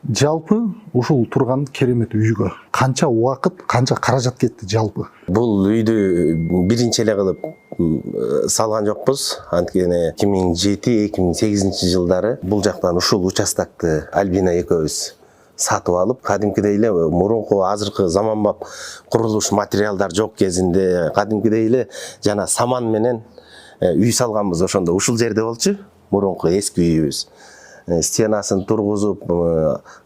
Жалпы ушул турган керемет үйгө канча убакыт, канча каражат кетти жалпы? Бул үйдү биринчи эле кылып салган жокпуз. Анткени 2007-2008 жылдары бул жактан ушул участокты Альбина экөөбүз сатып алып, кадимкидей эле мурунку азыркы заманбап курулуш материалдар жок кезинде кадимкидей эле жана саман менен үй салганбыз. Ошондо ушул жерде болчу мурунку эски үйүбүз. Стенасын тургузуп,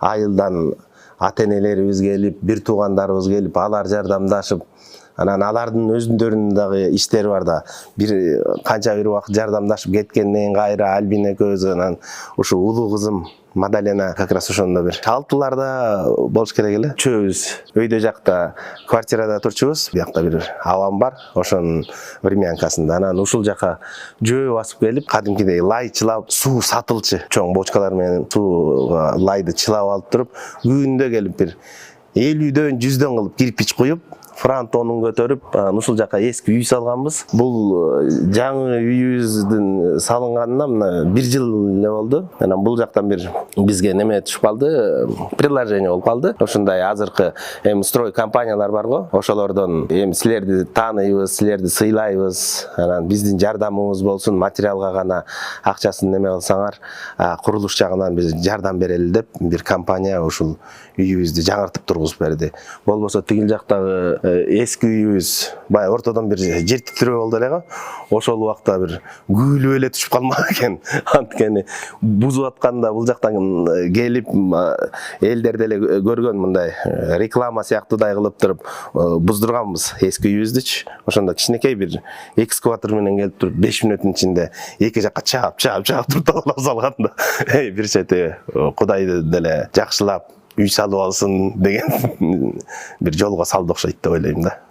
айылдан ата-энелерибиз келип, бир туугандарыбыз келип, алар жардамдашып, анан алардын өзүндөрүнүн дагы иштери бар да. Канча бир убакыт жардамдашып кеткенден кайра Альбина экөөбүз анан ушу улуу кызым Мадалена как раз ошондо бир 6-ларда болуш керек эле. Үчөөбүз өйдө жакта квартирада турчубуз. Биякта бир абам бар, ошонун времянкасында. Анан ушул жака жөө басып келип, кадимкидей лай чылап, суу сатылчы чоң бочкалар менен суу лайды чылап алып туруп, күндө келип бир 50дөн 100дөн кылып кирпич куюп, фронтонун көтөрүп, ушул жака эски үй салганбыз. Бул жаңы үйүбүздүн салынганына мына 1 жыл эле болду. Анан бул жактан бир бизге неме түшүп калды, предложение болуп калды. Ошондой азыркы строй компаниялар бар го, ошолордон силерди тааныйбыз, силерди сыйлайбыз. Анан биздин жардамыбыз болсун, материалга гана акчасын неме кылсаңар, курулуш жагынан биз жардам берели деп бир компания ушул үйүбүздү жаңыртып тургузуп берди. Болбосо тигил жактагы эски үйүбүз баягы ортодон бир жер титирөө болду эле го. Ошол убакта бир күйлүп эле түшүп калмак экен. Анткени бузуп атканда бул жактан келип элдер деле көргөн мындай реклама сыяктуудай кылып туруп буздурганбыз эски үйүбүздүчү. Ошондо кичинекей бир экскаватор менен келип туруп 5 мүнөттүн ичинде эки жакка чаап туруп тазалап салганда бир чети Кудайды деле жакшылап үй салып алсын деген бир жолго салды окшойт деп ойлойм да.